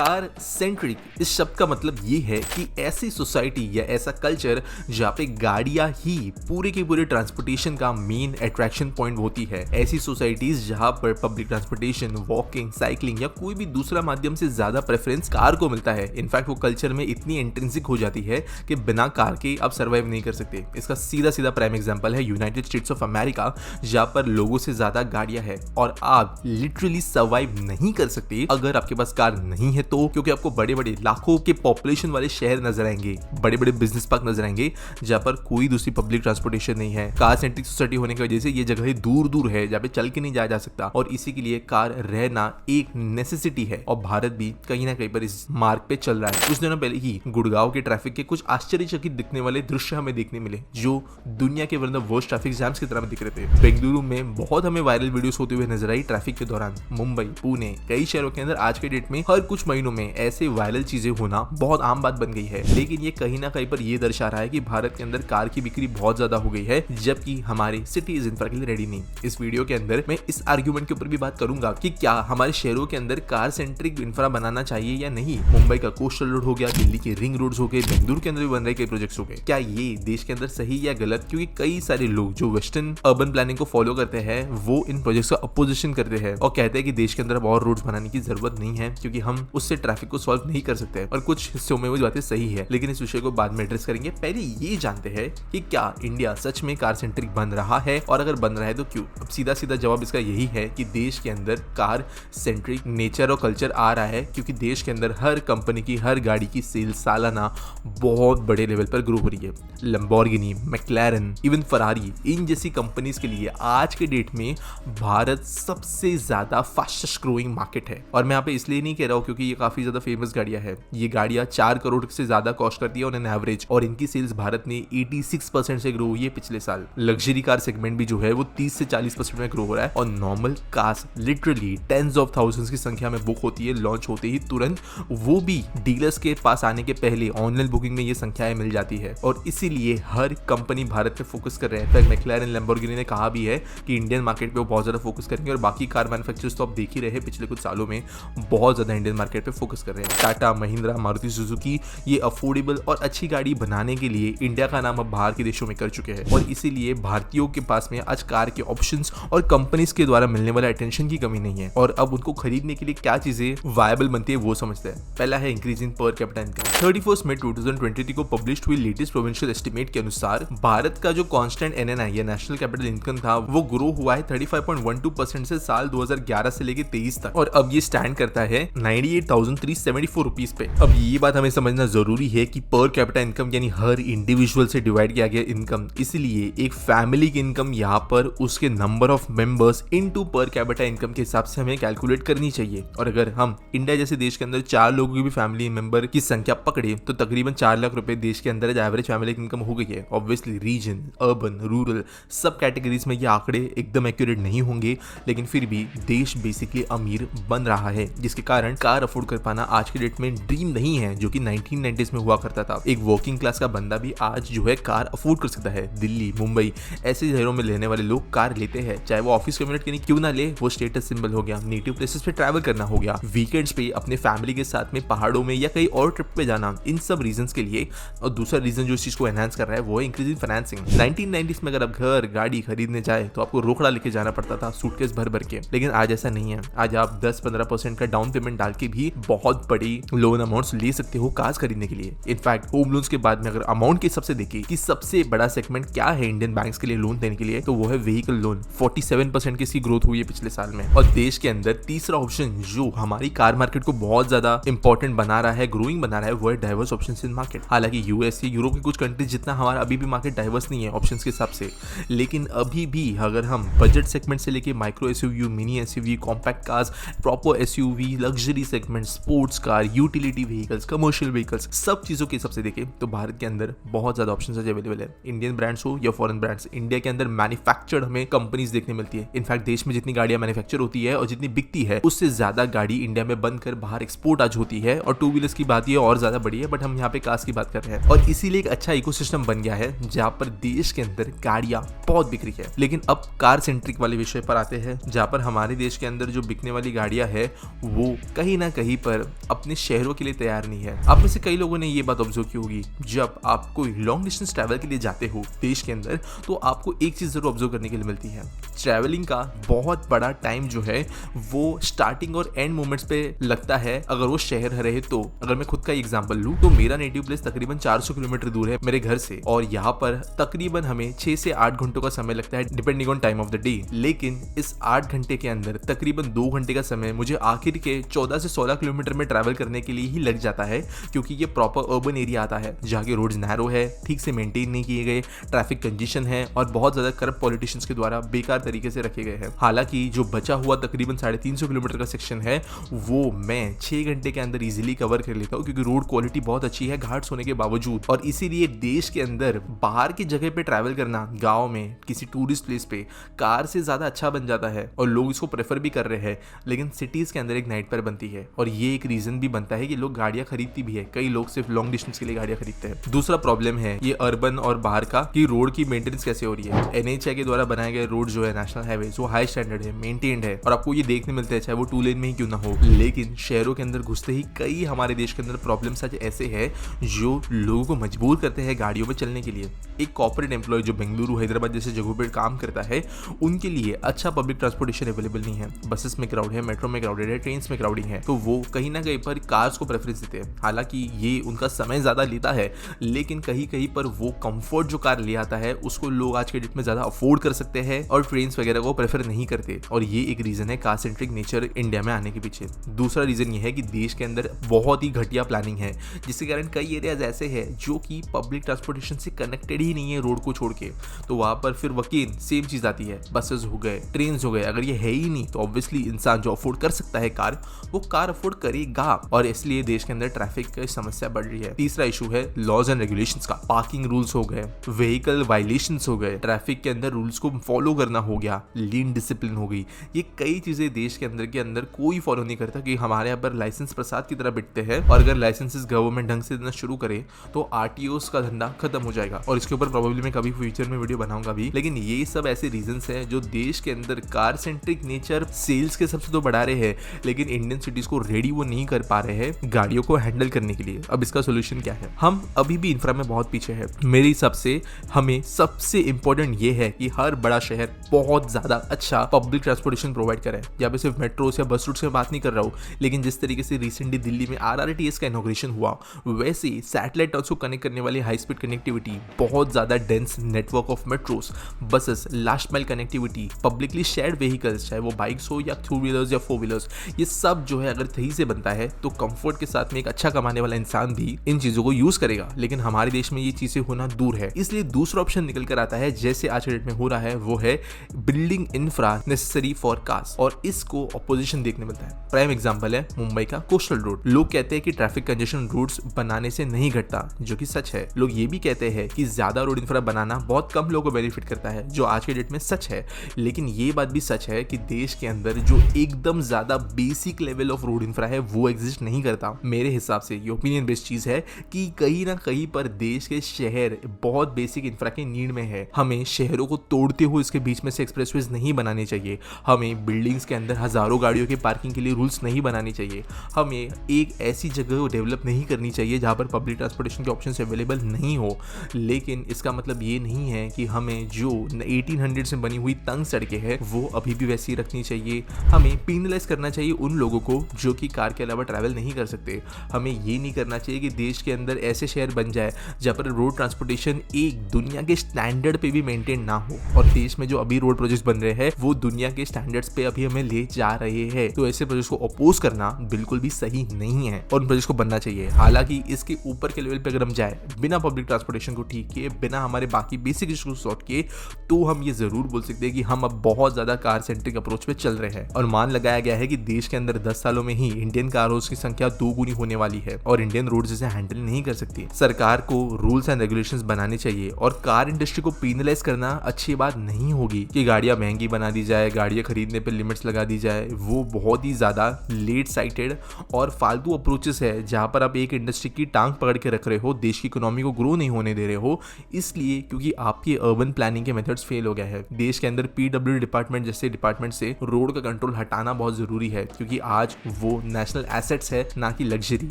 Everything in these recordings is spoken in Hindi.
कार सेंट्रिक इस शब्द का मतलब ये है कि ऐसी सोसाइटी या ऐसा कल्चर जहाँ पे गाड़ियां ही पूरे के पूरे ट्रांसपोर्टेशन का मेन अट्रैक्शन पॉइंट होती है। ऐसी सोसाइटीज जहाँ पर पब्लिक ट्रांसपोर्टेशन, वॉकिंग, साइकिलिंग या कोई भी दूसरा माध्यम से ज्यादा प्रेफरेंस कार को मिलता है। इनफैक्ट वो कल्चर में इतनी इंट्रिंसिक हो जाती है कि बिना कार के आप सर्वाइव नहीं कर सकते। इसका सीधा सीधा प्राइम एग्जांपल है यूनाइटेड स्टेट्स ऑफ अमेरिका, जहाँ पर लोगों से ज्यादा गाड़ियां हैं और आप लिटरली सर्वाइव नहीं कर सकते अगर आपके पास कार नहीं है तो, क्योंकि आपको बड़े बड़े लाखों के पॉपुलेशन वाले शहर नजर आएंगे, बड़े बड़े बिजनेस पार्क नजर आएंगे जहाँ पर कोई दूसरी पब्लिक ट्रांसपोर्टेशन नहीं है। कार सेंट्रिक सोसाइटी होने की वजह से ये जगह दूर दूर है जहाँ पे चल के नहीं जाया जा सकता और इसी के लिए कार रहना एक नेसेसिटी है। और भारत भी कहीं ना कहीं पर इस मार्ग पे चल रहा है। कुछ दिनों पहले ही गुड़गांव के ट्रैफिक के कुछ आश्चर्यचकित दिखने वाले दृश्य हमें देखने मिले जो दुनिया के one of the worst traffic jams की तरह दिख रहे थे। बेंगलुरु में बहुत हमें वायरल वीडियोस होते हुए नजर आई ट्रैफिक के दौरान। मुंबई, पुणे, कई शहरों के अंदर आज के डेट में हर कुछ महीनों में ऐसे वायरल चीजें होना बहुत आम बात बन गई है। लेकिन ये कहीं ना कहीं पर ये दर्शा रहा है कि भारत के अंदर कार की बिक्री बहुत ज्यादा हो गई है, जबकि हमारे सिटीज इंफ्रा के लिए रेडी नहीं। इस वीडियो के अंदर मैं इस आर्ग्यूमेंट के ऊपर भी बात करूंगा कि क्या हमारे शहरों के अंदर कार सेंट्रिक इंफ्रा बनाना चाहिए या नहीं। मुंबई का कोस्टल रोड हो गया, दिल्ली के रिंग रोड्स हो गए, बेंगलुरु के अंदर भी बन रहे कई प्रोजेक्ट्स हो गए। क्या ये देश के अंदर सही या गलत? क्योंकि कई सारे लोग जो वेस्टर्न अर्बन प्लानिंग को फॉलो करते हैं वो इन प्रोजेक्ट्स का अपोजिशन करते हैं और कहते हैं कि देश के अंदर अब और रोड्स बनाने की जरूरत नहीं है क्योंकि हम उससे ट्रैफिक को सॉल्व नहीं कर सकते। और कुछ हिस्सों में वो बातें सही है, लेकिन इस विषय को बाद में एड्रेस करेंगे। पहले ये जानते हैं कि क्या इंडिया सच में कार सेंट्रिक बन रहा है और अगर बन रहा है तो क्यों। अब सीधा सीधा जवाब इसका यही है कि देश के अंदर कार सेंट्रिक नेचर और कल्चर आ रहा है क्योंकि देश के अंदर हर कंपनी की हर गाड़ी की सेल सालाना बहुत बड़े लेवल पर ग्रो हो रही है। लंबोर्गिनी, मैक्लारेन, इवन फरारी, इन जैसी कंपनीज के लिए आज के डेट में भारत सबसे ज्यादा फास्टेस्ट ग्रोइंग मार्केट है। और मैं यहाँ पे इसलिए नहीं कह रहा हूँ क्योंकि ये काफी ज्यादा फेमस गाड़ियां है। ये गाड़ियां 4 करोड़ से ज्यादा कॉस्ट करती है ऑन एन एवरेज और इनकी सेल्स भारत में 86% से ग्रो हुई है पिछले साल। लग्जरी कार सेगमेंट भी जो है वो 30 से 40% में ग्रो हो रहा है और normal cars literally tens of thousands की संख्या में बुक होती है लॉन्च होते ही तुरंत, वो भी डीलर्स के पास आने के पहले ऑनलाइन बुकिंग में ये संख्याएं मिल जाती है। और इसीलिए हर कंपनी भारत पे फोकस कर रहे हैं। मैक्लारेन, लैम्बोर्गिनी ने कहा भी है कि इंडियन मार्केट पे वो बहुत ज्यादा फोकस करेंगे और बाकी कार मैन्युफैक्चरर्स तो आप देख ही रहे हैं पिछले कुछ सालों में बहुत ज्यादा इंडियन मार्केट पे फोकस कर रहे हैं। टाटा, महिंद्रा, मारुति सुजुकी ये अफोर्डेबल और अच्छी गाड़ी बनाने के लिए इंडिया का नाम अब बाहर के देशों में कर चुके हैं और इसीलिए भारतीयों के पास में आज कार के ऑप्शंस और कंपनीज के द्वारा मिलने वाले अटेंशन की कमी नहीं है। और अब उनको खरीदने के लिए क्या चीजें वायबल बनती है वो समझते हैं। पहला है increase in per capita income. 31 मई 2023 को पब्लिश हुई लेटेस्ट प्रोविंशियल एस्टिमेट के अनुसार भारत का जो कांस्टेंट एनएनआई या नेशनल कैपिटल इनकम था वो ग्रो हुआ है 35.12% से साल 2011 से लेकर 23 तक और अब ये स्टैंड करता है 98,374 रुपीज पे। अब ये बात हमें समझना जरूरी है कि पर कैपिटा इनकम यानी हर इंडिविजुअल से डिवाइड किया गया इनकम, इसलिए एक फैमिली की इनकम यहाँ पर उसके number of members into per capita income के हिसाब से हमें कैलकुलेट करनी चाहिए। और अगर हम इंडिया जैसे देश के अंदर 4 लोगों की भी फैमिली मेंबर की संख्या पकड़े तो तकरीबन 4 लाख रुपए देश के अंदर एवरेज फैमिली इनकम हो गई है। ऑब्वियसली रीजन, अर्बन, रूरल सब कैटेगरीज में ये आंकड़े एकदम एक्यूरेट नहीं होंगे, लेकिन फिर भी देश बेसिकली अमीर बन रहा है जिसके कारण कार अफोर्ड कर पाना आज के डेट में ड्रीम नहीं है जो कि 1990s में हुआ करता था। एक वर्किंग क्लास का बंदा भी आज जो है कार अफोर्ड कर सकता है। दिल्ली, मुंबई ऐसे शहरों में रहने वाले लोग कार लेते हैं, चाहे वो ऑफिस कम्यूनिट के लिए क्यों ना ले, वो स्टेटस सिंबल हो गया, नेटिव प्लेसेस पे ट्रैवल करना हो गया, वीकेंड्स पे अपने फैमिली के साथ में पहाड़ों में या कहीं और ट्रिप पे जाना, इन सब रीजंस के लिए। और दूसरा रीजन जो इस चीज को एनहांस कर रहा है वो है इंक्रीज इन फाइनेंसिंग। 1990s में अगर आप घर गाड़ी खरीदने जाए तो आपको रोकड़ा लेके जाना पड़ता था सूटकेस भर भर के, लेकिन आज ऐसा नहीं है। आज आप 10-15% का डाउन पेमेंट डाल के भी बहुत बड़ी लोन अमाउंट्स ले सकते हो कार्स खरीदने के लिए। इनफैक्ट होम लोन्स के बाद में अगर अमाउंट के हिसाब से देखें कि सबसे बड़ा सेगमेंट क्या है इंडियन बैंक्स के लिए लोन देने के लिए, तो वो है व्हीकल लोन। 47% की इसकी ग्रोथ हुई है पिछले साल में। और देश के अंदर तीसरा ऑप्शन जो हमारी कार मार्केट को बहुत ज्यादा इंपॉर्टेंट बना रहा है, ग्रोइंग बना रहा है, वो है डाइवर्स ऑप्शंस इन मार्केट। हालांकि यूएस या यूरोप की कुछ कंट्रीज जितना हमारा अभी भी मार्केट डाइवर्स नहीं है ऑप्शंस के हिसाब से, लेकिन अभी भी अगर हम बजट सेगमेंट से लेके micro SUV, mini SUV, compact cars, proper SUV, luxury segment, sports car, utility vehicles, commercial vehicles, सब चीजों के हिसाब से देखें तो भारत के अंदर बहुत ज्यादा ऑप्शंस अवेलेबल है। इंडियन ब्रांड्स हो या फॉरेन ब्रांड्स, इंडिया के अंदर मैन्युफैक्चर्ड हमें कंपनीज देखने मिलती है। इनफैक्ट देश में जितनी गाड़ियां मैन्युफैक्चर होती है और जितनी बिकती है उससे ज्यादा गाड़ी इंडिया में बनकर बाहर एक्सपोर्ट आज होती है। और टू व्हीलर्स की बात ये और ज्यादा बड़ी है, बट हम यहाँ पे कार्स की बात कर रहे हैं और इसीलिए एक अच्छा इकोसिस्टम बन गया है जहाँ पर देश के अंदर गाड़ियां बहुत बिक रही है। लेकिन अब कार सेंट्रिक वाले विषय पर आते हैं जहाँ पर हमारे देश के अंदर जो बिकने वाली गाड़ियां है वो कहीं ना कहीं कहीं पर अपने शहरों के लिए तैयार नहीं है। आप में से कई लोगों ने ये बात ऑब्जर्व की होगी, जब आप कोई लॉन्ग डिस्टेंस ट्रैवल के लिए जाते हो देश के अंदर, तो आपको एक चीज जरूर ऑब्जर्व करने के लिए मिलती है। ट्रैवलिंग का बहुत बड़ा टाइम जो है वो स्टार्टिंग और एंड मोमेंट्स पे लगता है, अगर वो शहर रहे तो। अगर मैं खुद का एग्जांपल लूं तो मेरा नेटिव प्लेस तकरीबन 400 किलोमीटर दूर है मेरे घर से, और यहाँ पर तकरीबन हमें 6 से 8 घंटों का समय लगता है depending on time of the day. लेकिन इस 8 घंटे के अंदर तकरीबन 2 घंटे का समय मुझे आखिर के 14 से 16 किलोमीटर में ट्रैवल करने के लिए ही लग जाता है, क्योंकि ये प्रॉपर अर्बन एरिया आता है जहाँ के रोड्स नैरो है, ठीक से मेंटेन नहीं किए गए, ट्रैफिक कंजेशन है और बहुत ज्यादा करप्ट पॉलिटिशियंस के द्वारा बेकार तरीके से रखे गए हैं। हालांकि जो बचा हुआ तकरीबन 350 किलोमीटर का सेक्शन है वो मैं 6 घंटे के अंदर इजीली कवर कर लेता हूँ, क्योंकि रोड क्वालिटी बहुत अच्छी है घाट्स होने के बावजूद। और इसीलिए देश के अंदर बाहर की जगह पे ट्रैवल करना, गाँव में किसी टूरिस्ट प्लेस पे कार से ज्यादा अच्छा बन जाता है और लोग इसको प्रेफर भी कर रहे हैं। लेकिन सिटीज के अंदर एक नाइट पर बनती है और ये एक रीजन भी बनता है कि लोग गाड़ियां खरीदती भी है। कई लोग सिर्फ लॉन्ग डिस्टेंस के लिए गाड़ियां खरीदते हैं। दूसरा प्रॉब्लम है ये अर्बन और बाहर का, कि रोड की मेंटेनेंस कैसे हो रही है। NHAI के द्वारा बनाए गए रोड जो है, नेशनल हाईवे, वो हाई स्टैंडर्ड है, मेंटेन्ड है और आपको ये देखने मिलते हैं चाहे वो 2 लेन में ही क्यों ना हो। लेकिन शहरों के अंदर घुसते ही कई हमारे देश के अंदर प्रॉब्लम सच ऐसे है जो लोगों को मजबूर करते हैं गाड़ियों में चलने के लिए। एक कॉर्पोरेट एम्प्लॉय जो बेंगलुरु, हैदराबाद जैसे जगहों पर काम करता है, उनके लिए अच्छा पब्लिक ट्रांसपोर्टेशन अवेलेबल नहीं है। बसेस में क्राउड है, मेट्रो में क्राउडेड है, ट्रेन में क्राउडिंग है, तो वो कहीं ना कहीं पर कार्स को प्रेफरेंस देते हैं। हालांकि ये उनका समय ज्यादा लेता है, लेकिन कहीं कहीं पर वो कंफर्ट जो कार ले आता है उसको लोग आज के डेट में ज्यादा अफोर्ड कर सकते हैं और ट्रेन्स वगैरह को प्रेफर नहीं करते। और ये एक रीजन है कार सेंट्रिक नेचर इंडिया में आने के पीछे। दूसरा रीजन ये है कि देश के अंदर बहुत ही घटिया प्लानिंग है, जिसके कारण कई एरियाज ऐसे हैं जो कि पब्लिक ट्रांसपोर्टेशन से कनेक्टेड ही नहीं है रोड को छोड़ के। तो वहां पर फिर वकील सेम चीज आती है, बसेस हो गए, ट्रेन हो गए। अगर ये है ही नहीं तो ऑब्वियसली इंसान जो अफोर्ड कर सकता है कार, वो कार अफोर्ड करेगा, और इसलिए देश के अंदर ट्रैफिक की समस्या बढ़ रही है। तीसरा इशू है लॉज एंड रेगुलेशंस का। पार्किंग रूल्स हो गए, व्हीकल वायलेशंस हो गए, ट्रैफिक के अंदर रूल्स को फॉलो करना हो गया, लीन डिसिप्लिन हो गई। ये कई चीजें देश के अंदर कोई फॉलो नहीं करता, कि हमारे यहाँ पर लाइसेंस प्रसाद की तरह बिकते हैं, और अगर लाइसेंसेस गवर्नमेंट ढंग से देना शुरू करे तो RTOs का धंधा खत्म हो जाएगा। और इसके ऊपर प्रोबेबली मैं कभी फ्यूचर में वीडियो बनाऊंगा भी। लेकिन ये सब ऐसे रीजंस हैं जो देश के अंदर कार सेंट्रिक नेचर सेल्स के सबसे तो बढ़ा रहे हैं, लेकिन इंडियन सिटीज को रेडी वो नहीं कर पा रहे हैं गाड़ियों को हैंडल करने के लिए। अब इसका सोल्यूशन क्या है? हम अभी भी इंफ्रा में बहुत पीछे है। मेरे हिसाब से हमें सबसे इंपॉर्टेंट ये है कि हर बड़ा शहर बहुत ज्यादा अच्छा पब्लिक ट्रांसपोर्टेशन प्रोवाइड करे। यहाँ पे सिर्फ मेट्रोस या बस रूट से बात नहीं कर रहा हूँ, लेकिन जिस तरीके से रिसेंटली दिल्ली में RRTS का इनॉग्रेशन हुआ, वैसे सैटेलाइट टाउन्स को कनेक्ट करने वाली हाई स्पीड कनेक्टिविटी, बहुत ज्यादा dense network of metros, buses, last mile connectivity, publicly shared vehicles, चाहे वो बाइक्स हो या 2 व्हीलर्स या 4 व्हीलर्स, ये सब जो है अगर सही से बनता है तो कंफर्ट के साथ में एक अच्छा कमाने वाला इंसान भी इन चीजों को यूज करेगा। लेकिन हमारे देश में ये चीजें होना दूर है, इसलिए दूसरा ऑप्शन निकल कर आता है जैसे आज के डेट में हो रहा है, वो है building infra necessary for cars, और इसको ऑपोजिशन देखने मिलता है। प्राइम एग्जांपल है मुंबई का कोस्टल रोड। लोग कहते हैं कि ट्रैफिक कंजेशन रूट्स बनाने से नहीं घटता, जो कि सच है। लोग ये भी कहते हैं कि ज्यादा रोड इंफ्रा बनाना बहुत कम लोगों को बेनिफिट करता है, जो आज के डेट में सच है। लेकिन ये बात भी सच है कि देश के अंदर जो एकदम ज्यादा basic level of road infra है वो एग्जिस्ट नहीं करता। मेरे हिसाब से ये ओपिनियन बेस्ड चीज है कि कहीं ना कहीं पर देश के शहर बहुत बेसिक इंफ्रा के नीड में है। हमें शहरों को तोड़ते हुए इसके बीच में से एक्सप्रेसवेज नहीं बनाने चाहिए। हमें बिल्डिंग्स के अंदर हजारों गाड़ियों के पार्किंग के लिए रूल्स नहीं बनाने चाहिए। हमें एक ऐसी जगह डेवलप नहीं करनी चाहिए जहां पर पब्लिक ट्रांसपोर्टेशन के ऑप्शन अवेलेबल नहीं हो। लेकिन इसका मतलब ये नहीं है कि हमें जो 1800 में बनी हुई तंग सड़कें हैं वो अभी भी वैसी रखनी चाहिए। हमें पेनलाइज करना चाहिए उन लोगों को जो कि कार के अलावा ट्रैवल नहीं कर सकते। हमें ये नहीं करना चाहिए कि देश के अंदर ऐसे शहर बन जाए जहाँ पर रोड ट्रांसपोर्टेशन एक दुनिया के स्टैंडर्ड पे भी मेंटेन ना हो, और देश में जो अभी रोड प्रोजेक्ट बन रहे हैं वो दुनिया के स्टैंडर्ड्स पे अभी हमें ले जा रहे हैं। तो ऐसे प्रोजेक्ट को अपोज करना बिल्कुल भी सही नहीं है और उन प्रोजेक्ट को बनना चाहिए। हालांकि इसके ऊपर के लेवल पे अगर हम जाए बिना पब्लिक ट्रांसपोर्टेशन को ठीक किए, बिना हमारे बाकी बेसिक इश्यूज सॉर्ट किए, तो हम ये जरूर बोल सकते हैं कि हम अब बहुत ज्यादा कार सेंट्रिक अप्रोच पे चल रहे हैं। और मान लगाया गया है कि देश के अंदर 10 सालों में ही इंडियन कारों की संख्या 2 गुनी होने वाली है और इंडियन रोड इसे हैंडल नहीं कर सकती। सरकार को रूल्स एंड रेगुलेशंस बनाने चाहिए और कार इंडस्ट्री को पेनलाइज करना अच्छी बात नहीं होगी कि गाड़ियां महंगी बना दी जाए, गाड़ियां खरीदने पे लिमिट्स लगा दी जाए। वो बहुत ही ज्यादा लेट साइटेड और फालतू अप्रोचेस है जहां पर आप एक इंडस्ट्री की टांग पकड़ के रख रहे हो, देश की इकोनॉमी को ग्रो नहीं होने दे रहे हो, इसलिए क्योंकि आपके अर्बन प्लानिंग के मेथड्स फेल हो गए हैं। देश के अंदर PWD डिपार्टमेंट जैसे डिपार्टमेंट से रोड का कंट्रोल हटाना बहुत जरूरी है, क्योंकि आज वो वो नेशनल एसेट्स है, ना कि लग्जरी।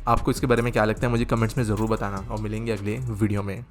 आपको इसके बारे में क्या लगता है मुझे कमेंट्स में जरूर बताना, और मिलेंगे अगले वीडियो में।